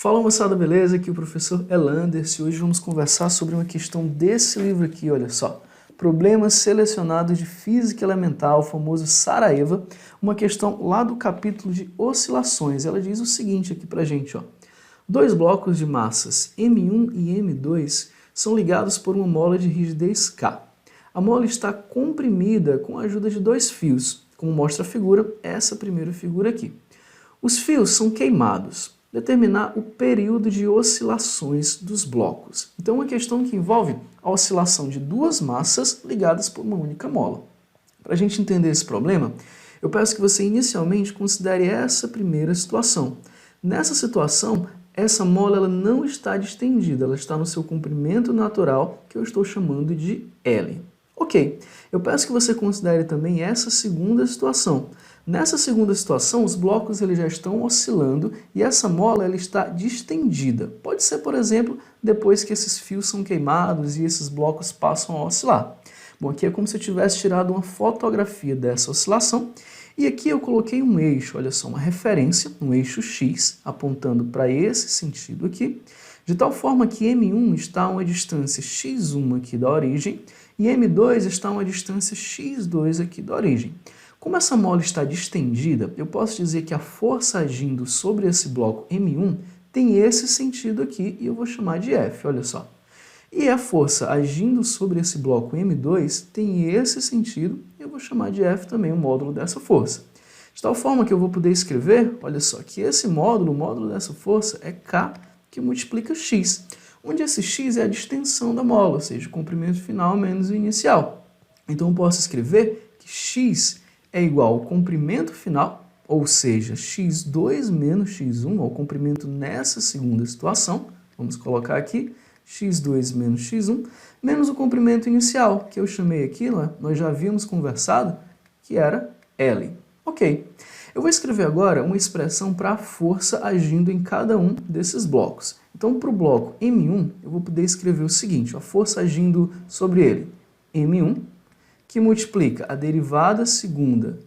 Fala moçada, beleza? Aqui é o professor Elanders e hoje vamos conversar sobre uma questão desse livro aqui, olha só. Problemas selecionados de física elementar, o famoso Saraiva, uma questão lá do capítulo de oscilações. Ela diz o seguinte aqui pra gente, ó. Dois blocos de massas M1 e M2 são ligados por uma mola de rigidez K. A mola está comprimida com a ajuda de dois fios, como mostra a figura, essa primeira figura aqui. Os fios são queimados. Determinar o período de oscilações dos blocos. Então, é uma questão que envolve a oscilação de duas massas ligadas por uma única mola. Para a gente entender esse problema, eu peço que você inicialmente considere essa primeira situação. Nessa situação, essa mola ela não está distendida, ela está no seu comprimento natural, que eu estou chamando de L. Ok, eu peço que você considere também essa segunda situação. Nessa segunda situação, os blocos eles já estão oscilando e essa mola ela está distendida. Pode ser, por exemplo, depois que esses fios são queimados e esses blocos passam a oscilar. Bom, aqui é como se eu tivesse tirado uma fotografia dessa oscilação e aqui eu coloquei um eixo, olha só, uma referência, um eixo X, apontando para esse sentido aqui, de tal forma que M1 está a uma distância x1 aqui da origem e M2 está a uma distância x2 aqui da origem. Como essa mola está distendida, eu posso dizer que a força agindo sobre esse bloco M1 tem esse sentido aqui e eu vou chamar de F, olha só. E a força agindo sobre esse bloco M2 tem esse sentido e eu vou chamar de F também o módulo dessa força. De tal forma que eu vou poder escrever, olha só, que esse módulo, o módulo dessa força é K que multiplica X, onde esse X é a distensão da mola, ou seja, o comprimento final menos o inicial. Então eu posso escrever que X é igual ao comprimento final, ou seja, x2 menos x1, ao comprimento nessa segunda situação, vamos colocar aqui, x2 menos x1, menos o comprimento inicial, que eu chamei aqui, nós já havíamos conversado, que era L. Ok, eu vou escrever agora uma expressão para a força agindo em cada um desses blocos. Então, para o bloco M1, eu vou poder escrever o seguinte, a força agindo sobre ele, M1, que multiplica a derivada segunda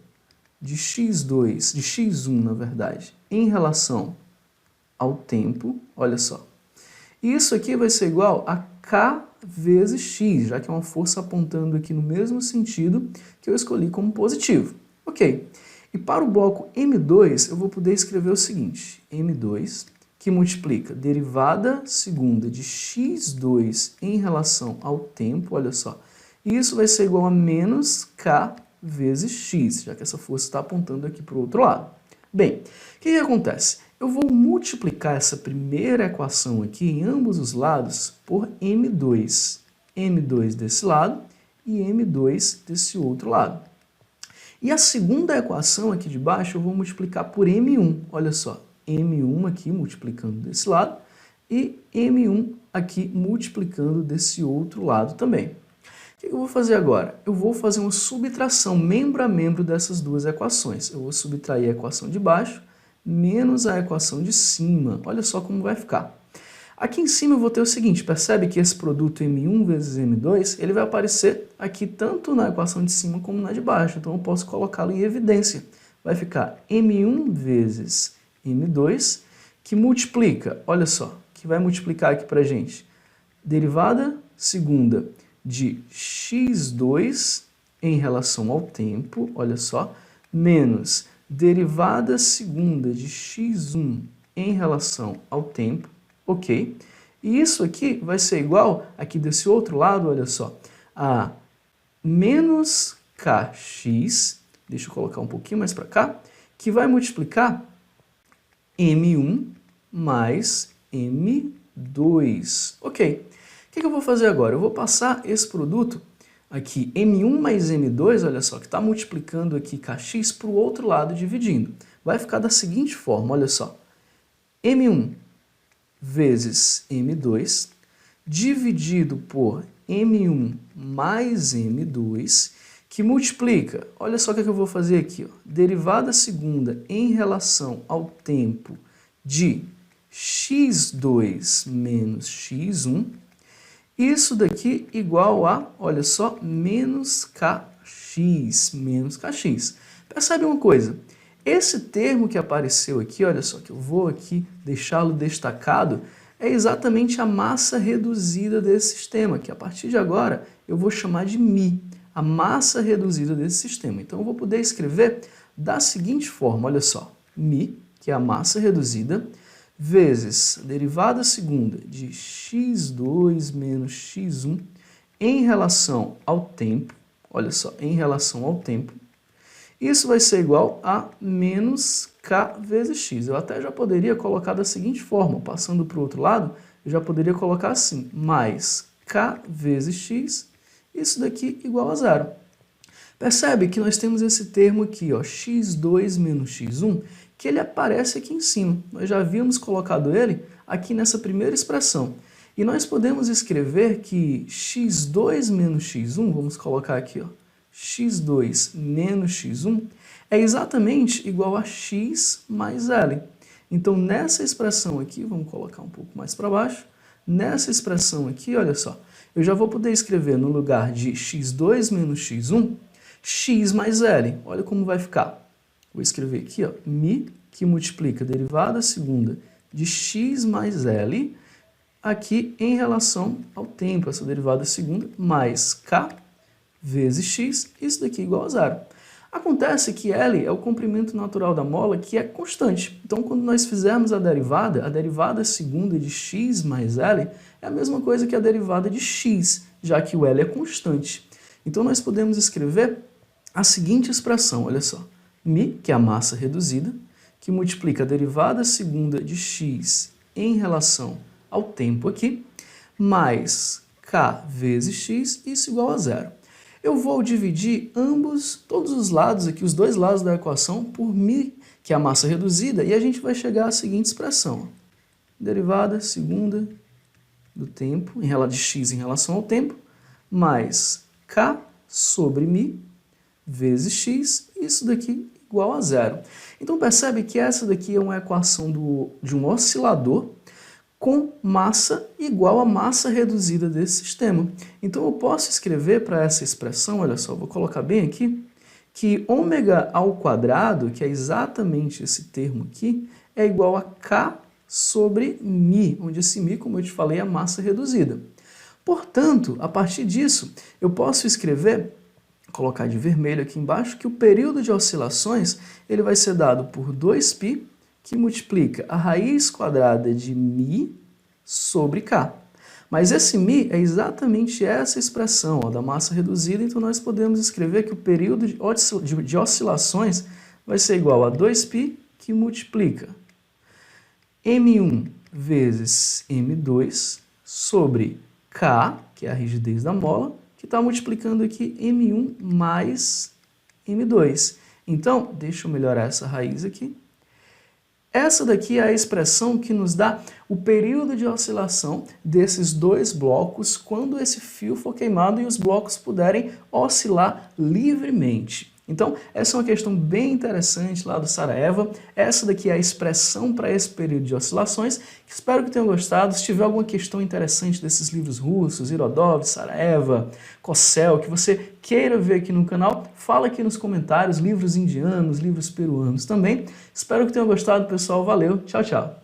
de x2, de x1 na verdade, em relação ao tempo, olha só. E isso aqui vai ser igual a K vezes x, já que é uma força apontando aqui no mesmo sentido que eu escolhi como positivo. Ok, e para o bloco M2 eu vou poder escrever o seguinte, M2 que multiplica derivada segunda de x2 em relação ao tempo, olha só, e isso vai ser igual a menos K vezes X, já que essa força está apontando aqui para o outro lado. Bem, o que acontece? Eu vou multiplicar essa primeira equação aqui em ambos os lados por M2. M2 desse lado e M2 desse outro lado. E a segunda equação aqui de baixo eu vou multiplicar por M1. Olha só, M1 aqui multiplicando desse lado e M1 aqui multiplicando desse outro lado também. O que eu vou fazer agora? Eu vou fazer uma subtração membro a membro dessas duas equações. Eu vou subtrair a equação de baixo menos a equação de cima. Olha só como vai ficar. Aqui em cima eu vou ter o seguinte, percebe que esse produto M1 vezes M2, ele vai aparecer aqui tanto na equação de cima como na de baixo. Então eu posso colocá-lo em evidência. Vai ficar M1 vezes M2, que multiplica, olha só, que vai multiplicar aqui pra gente. Derivada segunda de x2 em relação ao tempo, olha só, menos derivada segunda de x1 em relação ao tempo, ok? E isso aqui vai ser igual, aqui desse outro lado, olha só, a menos kx, deixa eu colocar um pouquinho mais para cá, que vai multiplicar M1 mais M2, ok? O que eu vou fazer agora? Eu vou passar esse produto aqui, M1 mais M2, olha só, que está multiplicando aqui Kx para o outro lado, dividindo. Vai ficar da seguinte forma, olha só. M1 vezes M2, dividido por M1 mais M2, que multiplica, olha só o que eu vou fazer aqui, ó, derivada segunda em relação ao tempo de x2 menos x1, isso daqui igual a, olha só, menos kx, menos kx. Percebe uma coisa? Esse termo que apareceu aqui, olha só, que eu vou aqui deixá-lo destacado, é exatamente a massa reduzida desse sistema, que a partir de agora eu vou chamar de μ, a massa reduzida desse sistema. Então eu vou poder escrever da seguinte forma, olha só, μ, que é a massa reduzida, vezes a derivada segunda de x2 menos x1 em relação ao tempo, olha só, em relação ao tempo, isso vai ser igual a menos k vezes x. Eu até já poderia colocar da seguinte forma, passando para o outro lado, eu já poderia colocar assim, mais k vezes x, isso daqui igual a zero. Percebe que nós temos esse termo aqui, ó, x2 menos x1, que ele aparece aqui em cima. Nós já havíamos colocado ele aqui nessa primeira expressão. E nós podemos escrever que x2 menos x1, vamos colocar aqui, ó, x2 menos x1 é exatamente igual a x mais L. Então, nessa expressão aqui, vamos colocar um pouco mais para baixo, nessa expressão aqui, olha só, eu já vou poder escrever no lugar de x2 menos x1, x mais L. Olha como vai ficar. Vou escrever aqui, ó, μ, que multiplica a derivada segunda de x mais L, aqui em relação ao tempo, essa derivada segunda, mais k vezes x, isso daqui é igual a zero. Acontece que L é o comprimento natural da mola que é constante. Então, quando nós fizermos a derivada segunda de x mais L é a mesma coisa que a derivada de x, já que o L é constante. Então, nós podemos escrever a seguinte expressão, olha só, μ, que é a massa reduzida, que multiplica a derivada segunda de x em relação ao tempo aqui, mais k vezes x, isso igual a zero. Eu vou dividir todos os lados aqui, os dois lados da equação, por μ, que é a massa reduzida, e a gente vai chegar à seguinte expressão. Derivada segunda do tempo, de x em relação ao tempo, mais k sobre μ vezes x, isso daqui igual a zero. Então percebe que essa daqui é uma equação de um oscilador com massa igual à massa reduzida desse sistema. Então eu posso escrever para essa expressão, olha só, vou colocar bem aqui, que ômega ao quadrado, que é exatamente esse termo aqui, é igual a k sobre μ, onde esse μ, como eu te falei, é a massa reduzida. Portanto, a partir disso, eu posso escrever, colocar de vermelho aqui embaixo, que o período de oscilações ele vai ser dado por 2π, que multiplica a raiz quadrada de μ sobre k. Mas esse μ é exatamente essa expressão, ó, da massa reduzida, então nós podemos escrever que o período de oscilações vai ser igual a 2π, que multiplica m1 vezes m2 sobre k, que é a rigidez da mola, que está multiplicando aqui m1 mais m2. Então, deixa eu melhorar essa raiz aqui. Essa daqui é a expressão que nos dá o período de oscilação desses dois blocos quando esse fio for queimado e os blocos puderem oscilar livremente. Então, essa é uma questão bem interessante lá do Saraiva. Essa daqui é a expressão para esse período de oscilações. Espero que tenham gostado. Se tiver alguma questão interessante desses livros russos, Irodov, Saraiva, Kossel, que você queira ver aqui no canal, fala aqui nos comentários, livros indianos, livros peruanos também. Espero que tenham gostado, pessoal. Valeu, tchau, tchau.